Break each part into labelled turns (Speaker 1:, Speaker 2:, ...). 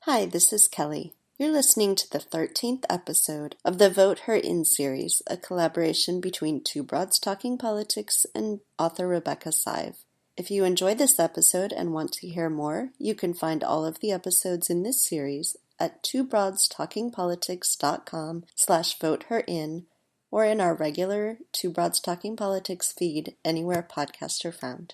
Speaker 1: Hi, this is Kelly. You're listening to the 13th episode of the Vote Her In series, a collaboration between Two Broads Talking Politics and author Rebecca Sive. If you enjoyed this episode and want to hear more, you can find all of the episodes in this series at twobroadstalkingpolitics.com/voteherin or in our regular Two Broads Talking Politics feed anywhere podcasts are found.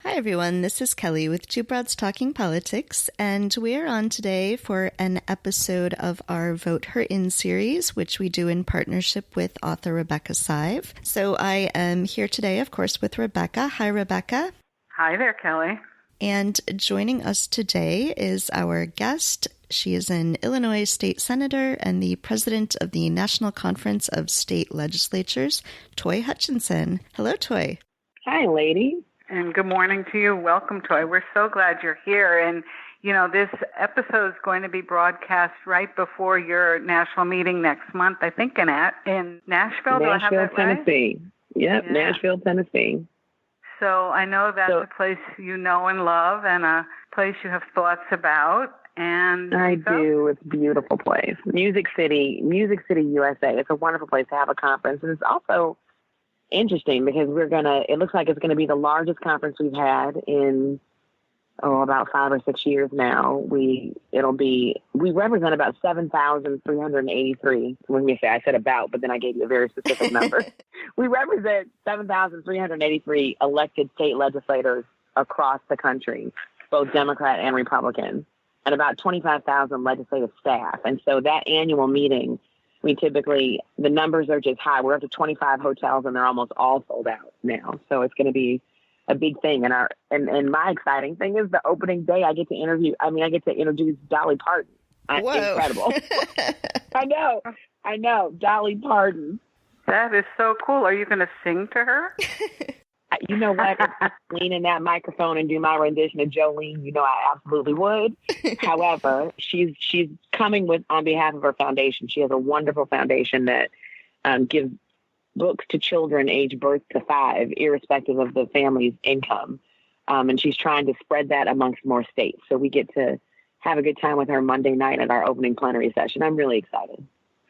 Speaker 1: Hi everyone, this is Kelly with Two Broads Talking Politics, and we are on today for an episode of our Vote Her In series, which we do in partnership with author Rebecca Sive. So I am here today, of course, with Rebecca. Hi, Rebecca.
Speaker 2: Hi there, Kelly.
Speaker 1: And joining us today is our guest. She is an Illinois state senator and the president of the National Conference of State Legislatures, Toi Hutchinson. Hello, Toi.
Speaker 3: Hi, lady.
Speaker 2: And good morning to you. Welcome, Toi. We're so glad you're here. And, you know, this episode is going to be broadcast right before your national meeting next month, I think, in Nashville. Do I have that right?
Speaker 3: Tennessee. Yep, yeah. Nashville, Tennessee.
Speaker 2: So I know that's a place you know and love and a place you have thoughts about. And
Speaker 3: I do. It's a beautiful place. Music City, USA. It's a wonderful place to have a conference. And it's also interesting because it looks like it's going to be the largest conference we've had in, about 5 or 6 years now. We represent about 7,383. Let me say, I said about, but then I gave you a very specific number. We represent 7,383 elected state legislators across the country, both Democrat and Republican, and about 25,000 legislative staff. And so that annual meeting, the numbers are just high. We're up to 25 hotels and they're almost all sold out now. So it's going to be a big thing. And my exciting thing is the opening day I get to introduce Dolly Parton. Incredible. I know. Dolly Parton.
Speaker 2: That is so cool. Are you going to sing to her?
Speaker 3: You know what? If I lean in that microphone and do my rendition of Jolene, I absolutely would. However, she's coming on behalf of her foundation. She has a wonderful foundation that gives books to children age birth to 5, irrespective of the family's income. And she's trying to spread that amongst more states. So we get to have a good time with her Monday night at our opening plenary session. I'm really excited.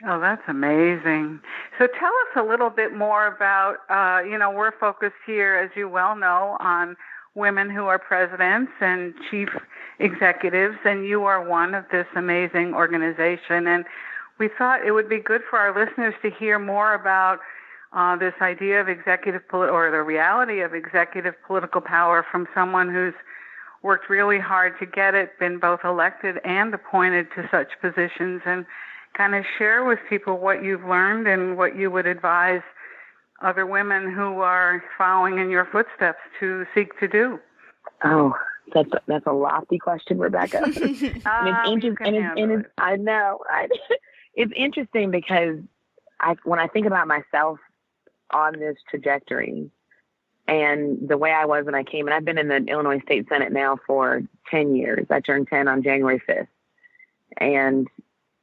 Speaker 2: Oh, that's amazing. So tell us a little bit more about, we're focused here, as you well know, on women who are presidents and chief executives, and you are one of this amazing organization. And we thought it would be good for our listeners to hear more about this idea of or the reality of executive political power from someone who's worked really hard to get it, been both elected and appointed to such positions, and kind of share with people what you've learned and what you would advise other women who are following in your footsteps to seek to do.
Speaker 3: Oh, that's a lofty question, Rebecca. I know. It's interesting because when I think about myself on this trajectory and the way I was when I came, and I've been in the Illinois State Senate now for 10 years. I turned 10 on January 5th. And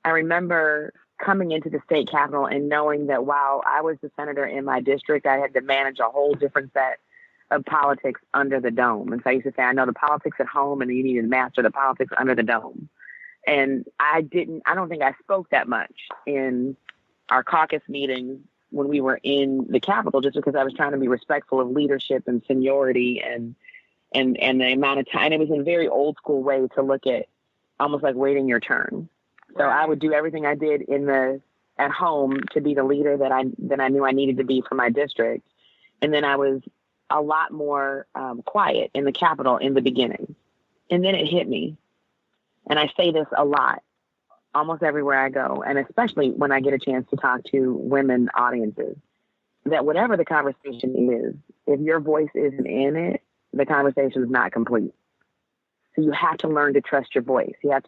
Speaker 3: I remember coming into the state capitol and knowing that while I was the senator in my district, I had to manage a whole different set of politics under the dome. And so I used to say, I know the politics at home and you need to master the politics under the dome. And I don't think I spoke that much in our caucus meetings when we were in the Capitol, just because I was trying to be respectful of leadership and seniority and the amount of time. It was a very old school way to look at almost like waiting your turn. So I would do everything I did at home to be the leader that I knew I needed to be for my district. And then I was a lot more quiet in the Capitol in the beginning. And then it hit me. And I say this a lot, almost everywhere I go, and especially when I get a chance to talk to women audiences, that whatever the conversation is, if your voice isn't in it, the conversation is not complete. So you have to learn to trust your voice. We have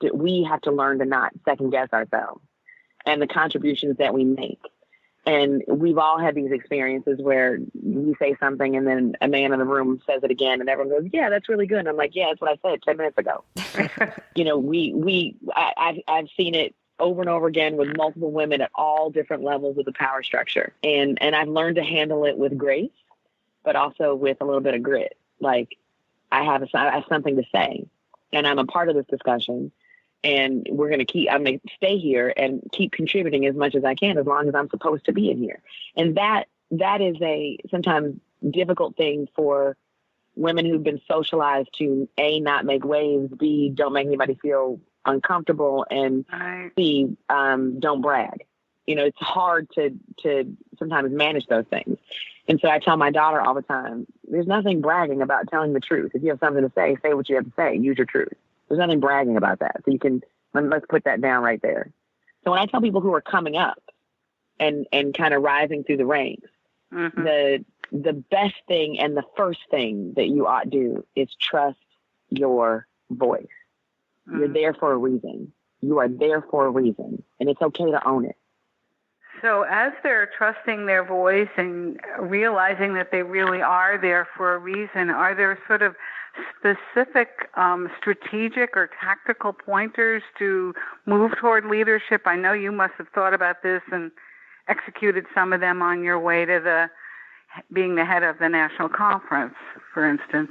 Speaker 3: to learn to not second guess ourselves and the contributions that we make. And we've all had these experiences where you say something and then a man in the room says it again and everyone goes, yeah, that's really good. And I'm like, yeah, that's what I said 10 minutes ago. I've seen it over and over again with multiple women at all different levels of the power structure. And I've learned to handle it with grace, but also with a little bit of grit. Like I have something to say and I'm a part of this discussion. And I'm going to stay here and keep contributing as much as I can, as long as I'm supposed to be in here. And that is a sometimes difficult thing for women who've been socialized to A, not make waves, B, don't make anybody feel uncomfortable, and C, don't brag. It's hard to sometimes manage those things. And so I tell my daughter all the time, there's nothing bragging about telling the truth. If you have something to say what you have to say, use your truth. There's nothing bragging about that. So let's put that down right there. So when I tell people who are coming up and kind of rising through the ranks, the best thing and the first thing that you ought to do is trust your voice. You're there for a reason. You are there for a reason, and it's okay to own it.
Speaker 2: So as they're trusting their voice and realizing that they really are there for a reason, are there sort of specific strategic or tactical pointers to move toward leadership? I know you must have thought about this and executed some of them on your way to being the head of the national conference, for instance.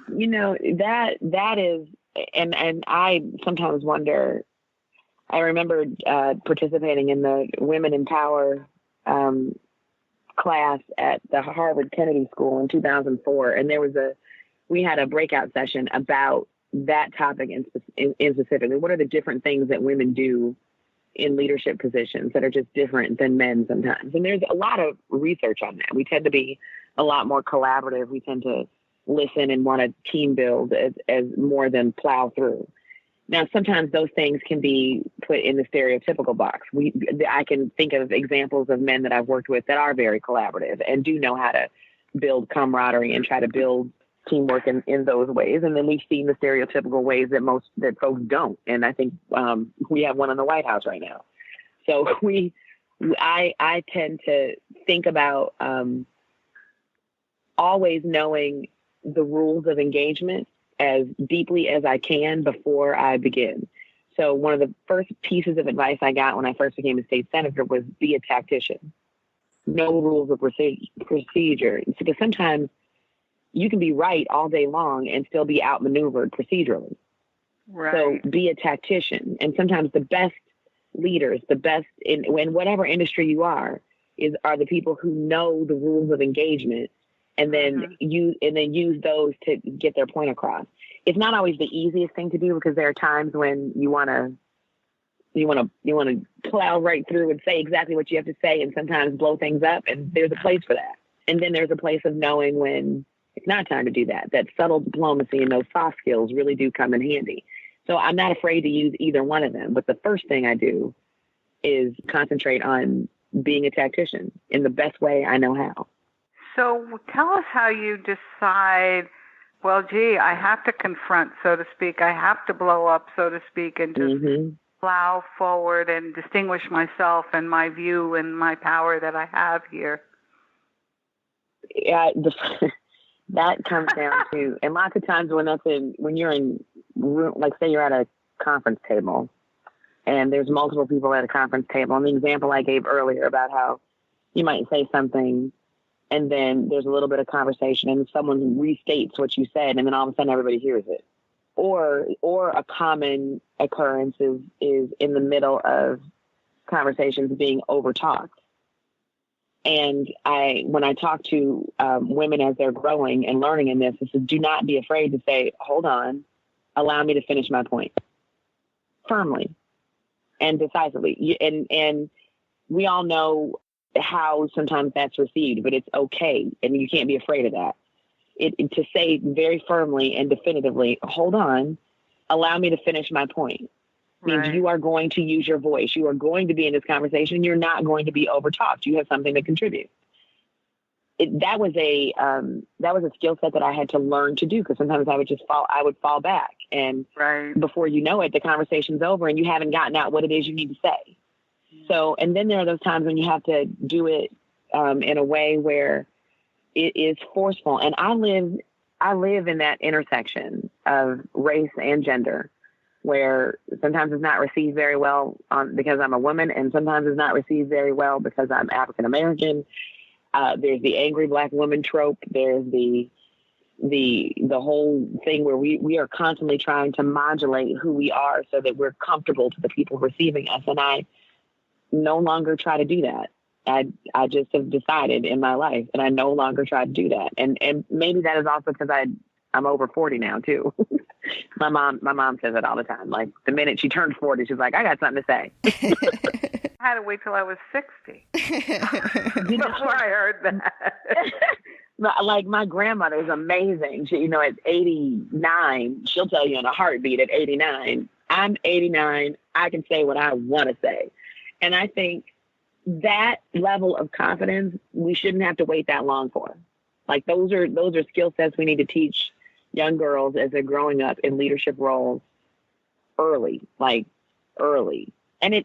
Speaker 2: That is, and I sometimes wonder. I remember participating in the Women in Power class at the Harvard Kennedy School in 2004, and we had a breakout session about that topic in specifically. What are the different things that women do in leadership positions that are just different than men sometimes? And there's a lot of research on that. We tend to be a lot more collaborative. We tend to listen and want to team build as more than plow through. Now, sometimes those things can be put in the stereotypical box. I can think of examples of men that I've worked with that are very collaborative and do know how to build camaraderie and try to build teamwork in those ways. And then we've seen the stereotypical ways that folks don't. And I think we have one in the White House right now. So I tend to think about always knowing the rules of engagement as deeply as I can before I begin. So one of the first pieces of advice I got when I first became a state senator was be a tactician. No rules of procedure. Because sometimes you can be right all day long and still be outmaneuvered procedurally. Right.
Speaker 3: So be a tactician. And sometimes the best leaders, the best in whatever industry you are the people who know the rules of engagement and then use those to get their point across. It's not always the easiest thing to do because there are times when you want to plow right through and say exactly what you have to say and sometimes blow things up, and there's a place for that. And then there's a place of knowing when it's not time to do that. That subtle diplomacy and those soft skills really do come in handy. So I'm not afraid to use either one of them. But the first thing I do is concentrate on being a tactician in the best way I know how.
Speaker 2: So tell us how you decide, well, gee, I have to confront, so to speak. I have to blow up, so to speak, and just plow forward and distinguish myself and my view and my power that I have here.
Speaker 3: Yeah, that comes down to, and lots of times when you're in room, like say you're at a conference table and there's multiple people at a conference table. And the example I gave earlier about how you might say something and then there's a little bit of conversation and someone restates what you said and then all of a sudden everybody hears it. Or a common occurrence is in the middle of conversations being overtalked. And when I talk to women as they're growing and learning in this, is do not be afraid to say, hold on, allow me to finish my point firmly and decisively. And we all know how sometimes that's received, but it's okay. And you can't be afraid of that. To say very firmly and definitively, hold on, allow me to finish my point. Means you are going to use your voice. You are going to be in this conversation. You're not going to be overtalked. You have something to contribute. That was a skill set that I had to learn to do because sometimes I would fall back. And before you know it, the conversation's over and you haven't gotten out what it is you need to say. So, and then there are those times when you have to do it in a way where it is forceful. And I live in that intersection of race and gender, where sometimes it's not received very well because I'm a woman, and sometimes it's not received very well because I'm African American. There's the angry Black woman trope. There's the whole thing where we are constantly trying to modulate who we are so that we're comfortable to the people receiving us. And I no longer try to do that. I just have decided in my life that I no longer try to do that. And maybe that is also because I'm over 40 now too. My mom says it all the time. Like the minute she turned 40, she's like, I got something to say.
Speaker 2: I had to wait till I was 60 before I heard that.
Speaker 3: Like my grandmother is amazing. She, at 89, she'll tell you in a heartbeat at 89, I'm 89. I can say what I want to say. And I think that level of confidence, we shouldn't have to wait that long for. Like those are skill sets we need to teach young girls as they're growing up in leadership roles early. And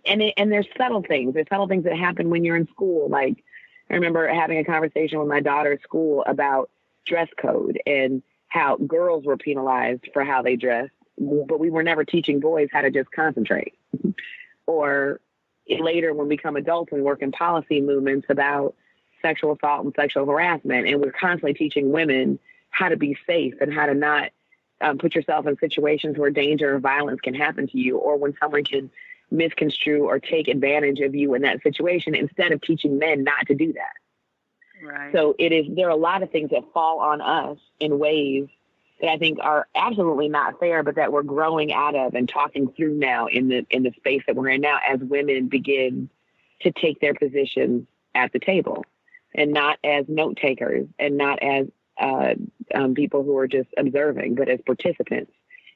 Speaker 3: there's subtle things. There's subtle things that happen when you're in school. Like I remember having a conversation with my daughter at school about dress code and how girls were penalized for how they dressed, but we were never teaching boys how to just concentrate. Or later when we become adults and work in policy movements about sexual assault and sexual harassment, and we're constantly teaching women how to be safe and how to not put yourself in situations where danger or violence can happen to you, or when someone can misconstrue or take advantage of you in that situation, instead of teaching men not to do that.
Speaker 2: Right.
Speaker 3: So there are a lot of things that fall on us in ways that I think are absolutely not fair, but that we're growing out of and talking through now in the space that we're in now as women begin to take their positions at the table, and not as note takers and not as people who are just observing, but as participants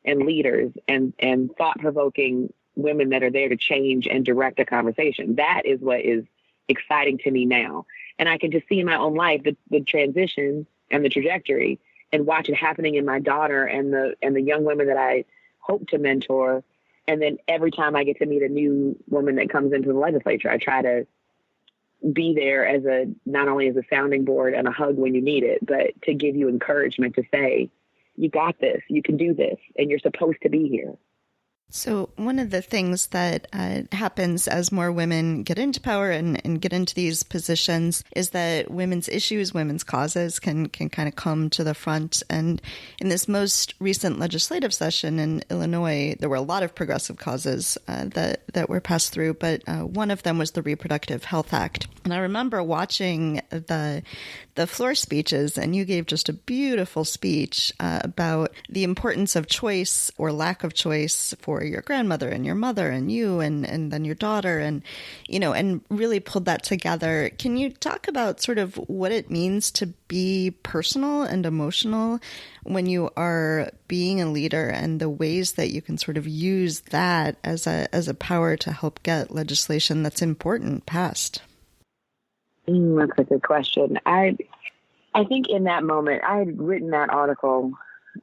Speaker 3: and leaders and thought-provoking women that are there to change and direct a conversation. That is what is exciting to me now. And I can just see in my own life the transition and the trajectory, and watch it happening in my daughter and the young women that I hope to mentor. And then every time I get to meet a new woman that comes into the legislature, I try to be there not only as a sounding board and a hug when you need it, but to give you encouragement to say, you got this, you can do this, and you're supposed to be here.
Speaker 1: So one of the things that happens as more women get into power and get into these positions is that women's issues, women's causes can kind of come to the front. And in this most recent legislative session in Illinois, there were a lot of progressive causes that were passed through, but one of them was the Reproductive Health Act. And I remember watching the floor speeches, and you gave just a beautiful speech about the importance of choice or lack of choice for your grandmother and your mother and you and then your daughter, and and really pulled that together. Can you talk about sort of what it means to be personal and emotional when you are being a leader, and the ways that you can sort of use that as a power to help get legislation that's important passed?
Speaker 3: That's a good question. I think in that moment, I had written that article,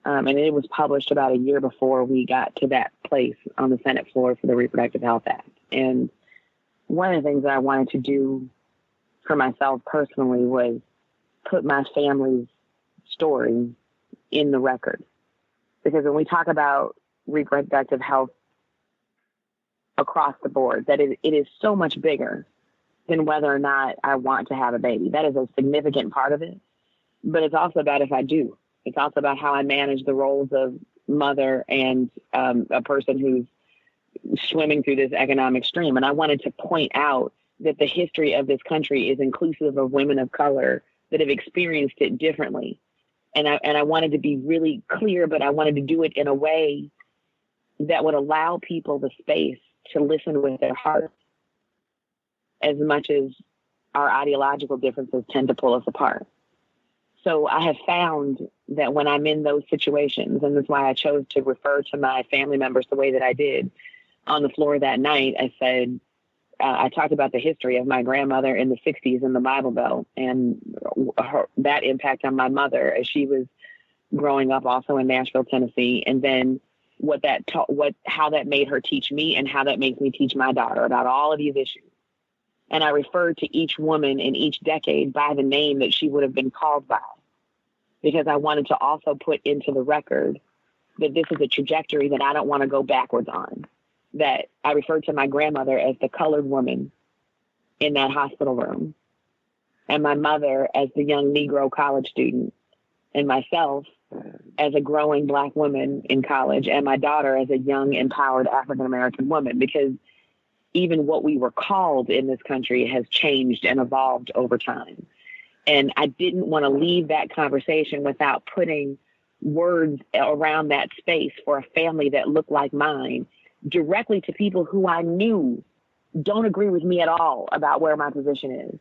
Speaker 3: and it was published about a year before we got to that place on the Senate floor for the Reproductive Health Act. And one of the things that I wanted to do for myself personally was put my family's story in the record. Because when we talk about reproductive health across the board, that it is so much bigger than whether or not I want to have a baby. That is a significant part of it. But it's also about if I do. It's also about how I manage the roles of mother and a person who's swimming through this economic stream. And I wanted to point out that the history of this country is inclusive of women of color that have experienced it differently. And I wanted to be really clear, but I wanted to do it in a way that would allow people the space to listen with their hearts, as much as our ideological differences tend to pull us apart. So I have found that when I'm in those situations, and that's why I chose to refer to my family members the way that I did on the floor that night, I said, I talked about the history of my grandmother in the 60s in the Bible Belt, and that impact on my mother as she was growing up also in Nashville, Tennessee, and then how that made her teach me and how that makes me teach my daughter about all of these issues. And I referred to each woman in each decade by the name that she would have been called by, because I wanted to also put into the record that this is a trajectory that I don't want to go backwards on. That I referred to my grandmother as the colored woman in that hospital room, and my mother as the young Negro college student, and myself as a growing Black woman in college, and my daughter as a young, empowered African-American woman, because even what we were called in this country has changed and evolved over time. And I didn't want to leave that conversation without putting words around that space for a family that looked like mine directly to people who I knew don't agree with me at all about where my position is.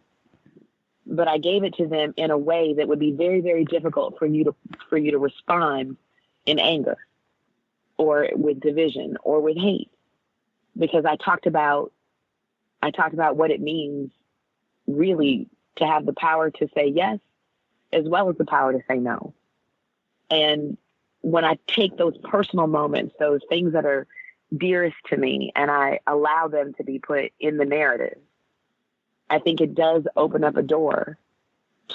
Speaker 3: But I gave it to them in a way that would be very, very difficult for you to respond in anger or with division or with hate, because I talked about what it means really to have the power to say yes, as well as the power to say no. And when I take those personal moments, those things that are dearest to me, and I allow them to be put in the narrative, I think it does open up a door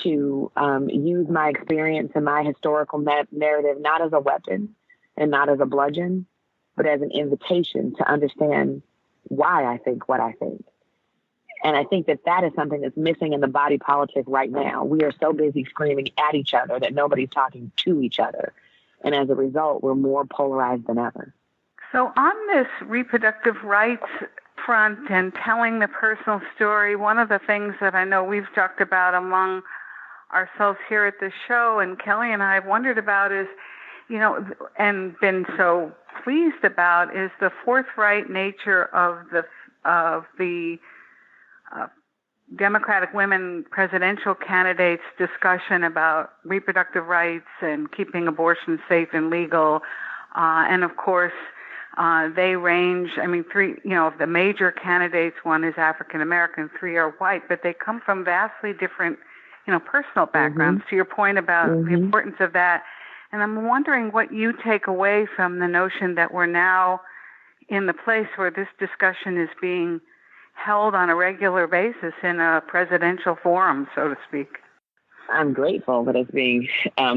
Speaker 3: to use my experience and my historical narrative not as a weapon and not as a bludgeon, but as an invitation to understand why I think what I think. And I think that is something that's missing in the body politic right now. We are so busy screaming at each other that nobody's talking to each other. And as a result, we're more polarized than ever.
Speaker 2: So on this reproductive rights front and telling the personal story, one of the things that I know we've talked about among ourselves here at the show, and Kelly and I have wondered about is, and been so pleased about, is the forthright nature of the Democratic women presidential candidates' discussion about reproductive rights and keeping abortion safe and legal. And of course, they range, three, of the major candidates, one is African American, three are white, but they come from vastly different, personal backgrounds, to your point about the importance of that. And I'm wondering what you take away from the notion that we're now in the place where this discussion is being held on a regular basis in a presidential forum, so to speak.
Speaker 3: I'm grateful that it's being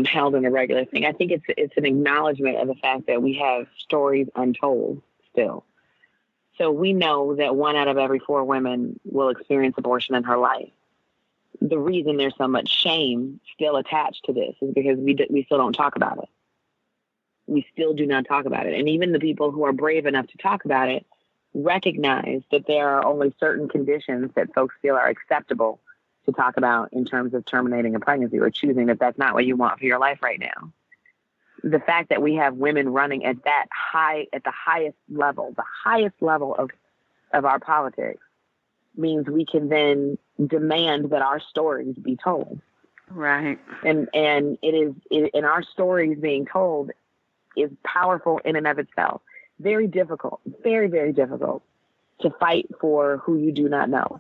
Speaker 3: held in a regular thing. I think it's an acknowledgement of the fact that we have stories untold still. So we know that 1 out of every 4 women will experience abortion in her life. The reason there's so much shame still attached to this is because we still don't talk about it. We still do not talk about it. And even the people who are brave enough to talk about it recognize that there are only certain conditions that folks feel are acceptable to talk about in terms of terminating a pregnancy or choosing that that's not what you want for your life right now. The fact that we have women running at the highest level of our politics means we can then demand that our stories be told.
Speaker 2: Right.
Speaker 3: And our stories being told is powerful in and of itself. Very difficult, very, very difficult to fight for who you do not know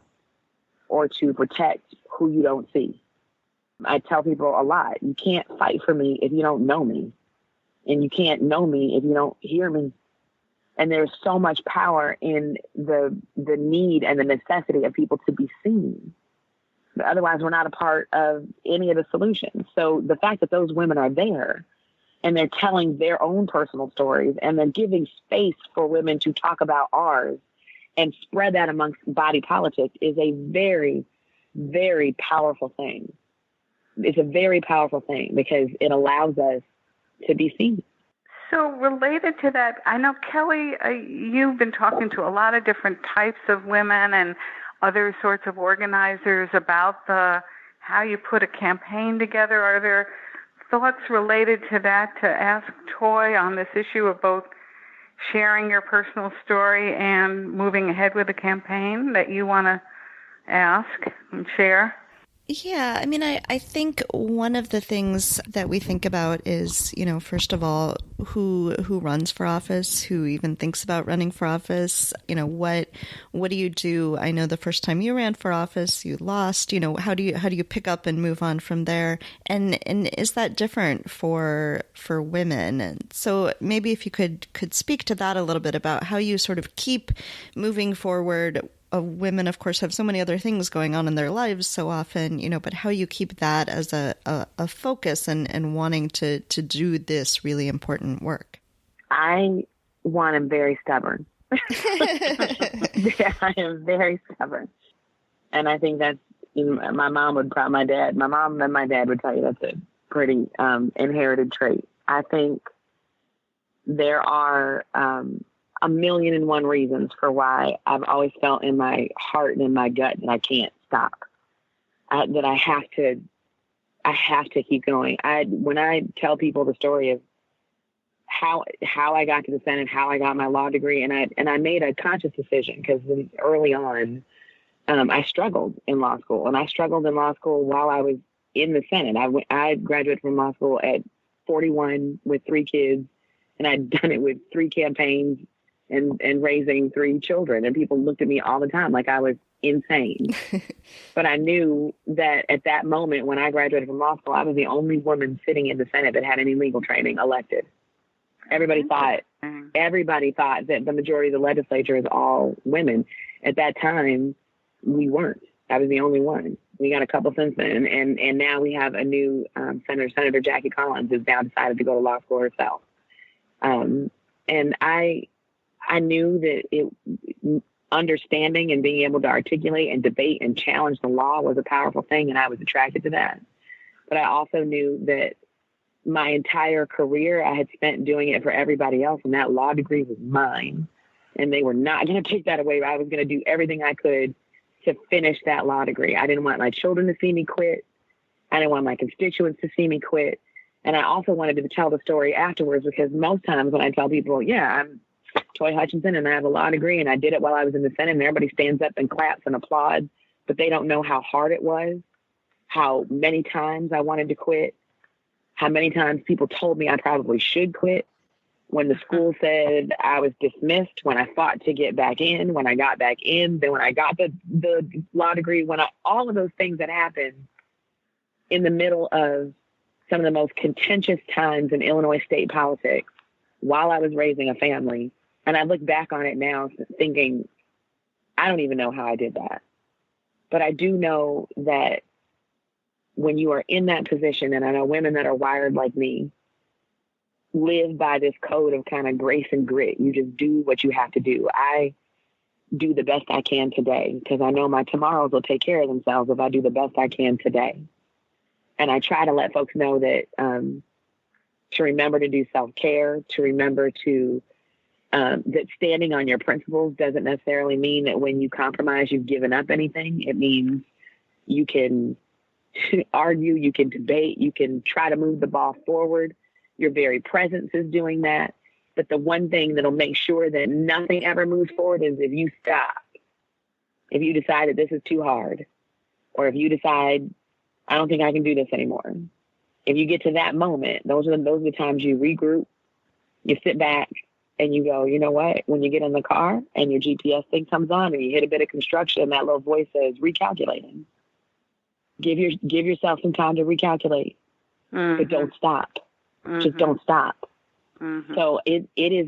Speaker 3: or to protect who you don't see. I tell people a lot, you can't fight for me if you don't know me, and you can't know me if you don't hear me. And there's so much power in the need and the necessity of people to be seen. But otherwise, we're not a part of any of the solutions. So the fact that those women are there and they're telling their own personal stories and then giving space for women to talk about ours and spread that amongst body politics is a very, very powerful thing. It's a very powerful thing because it allows us to be seen.
Speaker 2: So related to that, I know, Kelly, you've been talking to a lot of different types of women and other sorts of organizers about how you put a campaign together. Are there thoughts related to that to ask Toi on this issue of both sharing your personal story and moving ahead with a campaign that you want to ask and share?
Speaker 1: Yeah, I think one of the things that we think about is, first of all, who runs for office, who even thinks about running for office, what do you do? I know the first time you ran for office, you lost, how do you pick up and move on from there? And is that different for women? And so maybe if you could speak to that a little bit about how you sort of keep moving forward women, of course, have so many other things going on in their lives so often, but how you keep that as a focus and wanting to do this really important work.
Speaker 3: I am very stubborn. I am very stubborn. And I think that's, my mom and my dad would tell you that's a pretty inherited trait. I think there are a million and one reasons for why I've always felt in my heart and in my gut that I can't stop. That I have to keep going. When I tell people the story of how I got to the Senate, how I got my law degree, and I made a conscious decision because early on, I struggled in law school, and I struggled in law school while I was in the Senate. I graduated from law school at 41 with 3 kids, and I'd done it with 3 campaigns and raising 3 children. And people looked at me all the time like I was insane. But I knew that at that moment when I graduated from law school, I was the only woman sitting in the Senate that had any legal training elected. Everybody thought that the majority of the legislature is all women. At that time, we weren't. I was the only one. We got a couple since then. And now we have a new Senator Jackie Collins, who's now decided to go to law school herself. And I knew that understanding and being able to articulate and debate and challenge the law was a powerful thing, and I was attracted to that. But I also knew that my entire career I had spent doing it for everybody else, and that law degree was mine, and they were not going to take that away. I was going to do everything I could to finish that law degree. I didn't want my children to see me quit. I didn't want my constituents to see me quit. And I also wanted to tell the story afterwards, because most times when I tell people, yeah, I'm Toi Hutchinson and I have a law degree and I did it while I was in the Senate, and everybody stands up and claps and applauds, but they don't know how hard it was, how many times I wanted to quit, how many times people told me I probably should quit, when the school said I was dismissed, when I fought to get back in, when I got back in, then when I got the law degree, all of those things that happened in the middle of some of the most contentious times in Illinois state politics while I was raising a family. And I look back on it now thinking, I don't even know how I did that. But I do know that when you are in that position, and I know women that are wired like me live by this code of kind of grace and grit. You just do what you have to do. I do the best I can today because I know my tomorrows will take care of themselves if I do the best I can today. And I try to let folks know that to remember to do self-care, to remember to that standing on your principles doesn't necessarily mean that when you compromise, you've given up anything. It means you can argue, you can debate, you can try to move the ball forward. Your very presence is doing that. But the one thing that'll make sure that nothing ever moves forward is if you stop. If you decide that this is too hard, or if you decide, I don't think I can do this anymore. If you get to that moment, those are the times you regroup, you sit back, and you go, you know what? When you get in the car and your GPS thing comes on and you hit a bit of construction, that little voice says, recalculating. Give yourself some time to recalculate, but don't stop. Just don't stop. So it is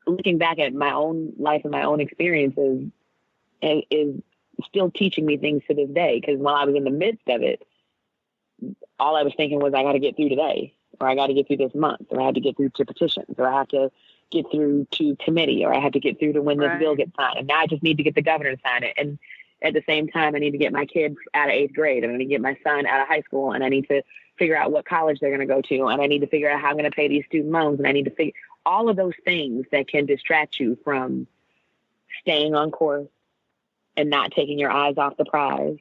Speaker 3: looking back at my own life and my own experiences is still teaching me things to this day. Because while I was in the midst of it, all I was thinking was, I got to get through today, or I got to get through this month, or I had to get through to petitions, or I have to get through to committee, or I had to get through to when this bill gets signed. And now I just need to get the governor to sign it. And at the same time, I need to get my kids out of 8th grade, and I need to get my son out of high school, and I need to figure out what college they're going to go to, and I need to figure out how I'm going to pay these student loans, and I need to figure all of those things that can distract you from staying on course and not taking your eyes off the prize,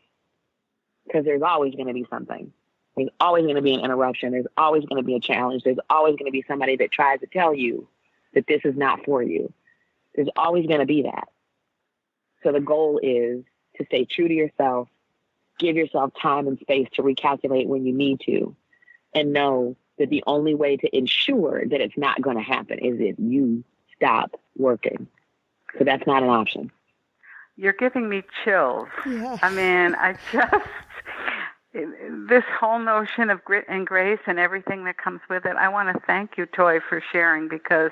Speaker 3: because there's always going to be something. There's always going to be an interruption. There's always going to be a challenge. There's always going to be somebody that tries to tell you that this is not for you. There's always going to be that. So the goal is to stay true to yourself, give yourself time and space to recalculate when you need to, and know that the only way to ensure that it's not going to happen is if you stop working. So that's not an option.
Speaker 2: You're giving me chills.
Speaker 1: Yeah.
Speaker 2: I mean, this whole notion of grit and grace and everything that comes with it, I want to thank you, Toi, for sharing, because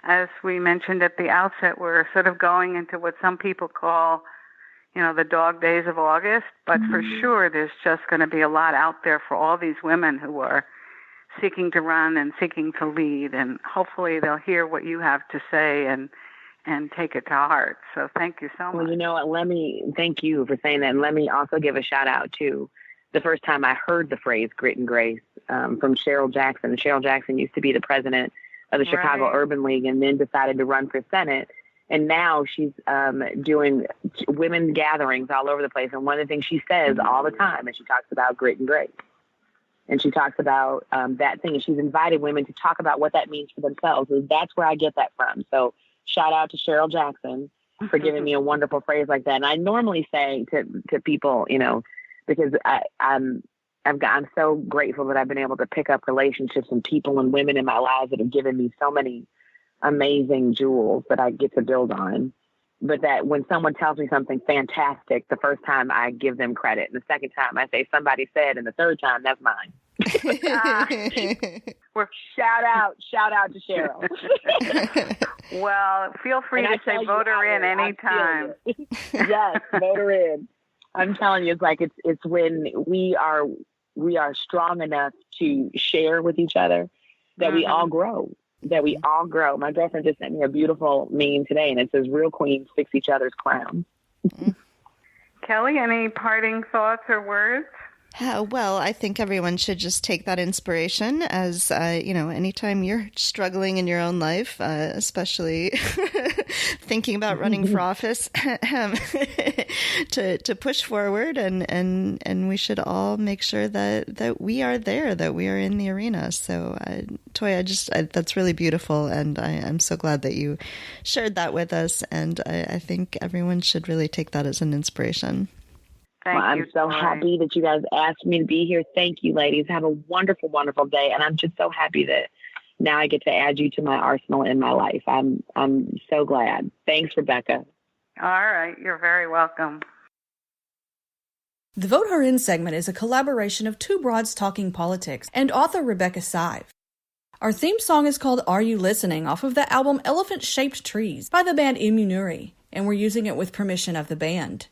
Speaker 2: as we mentioned at the outset, we're sort of going into what some people call, the dog days of August. But for sure, there's just going to be a lot out there for all these women who are seeking to run and seeking to lead. And hopefully they'll hear what you have to say and take it to heart. So thank you so much.
Speaker 3: Well, you know what? Thank you for saying that. And let me also give a shout out to the first time I heard the phrase grit and grace from Cheryl Jackson. Cheryl Jackson used to be the president of the Chicago Urban League and then decided to run for Senate. And now she's doing women's gatherings all over the place. And one of the things she says all the time, and she talks about grit and grace. And she talks about that thing. And she's invited women to talk about what that means for themselves. And that's where I get that from. So shout out to Cheryl Jackson for giving me a wonderful phrase like that. And I normally say to people, because I'm so grateful that I've been able to pick up relationships and people and women in my lives that have given me so many amazing jewels that I get to build on. But that when someone tells me something fantastic, the first time I give them credit. And the second time I say somebody said, and the third time that's mine. Well, shout out to Cheryl.
Speaker 2: Well, feel free to say vote her in anytime.
Speaker 3: Yes, vote her in. I'm telling you, it's when we are strong enough to share with each other that we all grow. My girlfriend just sent me a beautiful meme today, and it says, "Real queens fix each other's crowns."
Speaker 2: Kelly, any parting thoughts or words?
Speaker 1: Well, I think everyone should just take that inspiration as, anytime you're struggling in your own life, especially thinking about running for office, to push forward and we should all make sure that we are there, that we are in the arena. So, Toi, that's really beautiful. And I'm so glad that you shared that with us. And I think everyone should really take that as an inspiration.
Speaker 3: I'm so happy that you guys asked me to be here. Thank you, ladies. Have a wonderful, wonderful day. And I'm just so happy that now I get to add you to my arsenal in my life. I'm so glad. Thanks, Rebecca.
Speaker 2: All right. You're very welcome.
Speaker 4: The Vote Her In segment is a collaboration of Two Broads Talking Politics and author Rebecca Sive. Our theme song is called Are You Listening off of the album Elephant Shaped Trees by the band Immunuri, and we're using it with permission of the band.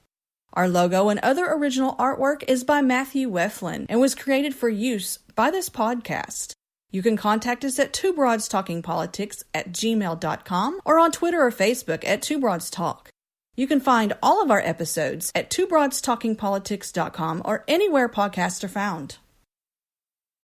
Speaker 4: Our logo and other original artwork is by Matthew Weflin and was created for use by this podcast. You can contact us at twobroadstalkingpolitics@gmail.com or on Twitter or Facebook at Two Broads Talk. You can find all of our episodes at twobroadstalkingpolitics.com or anywhere podcasts are found.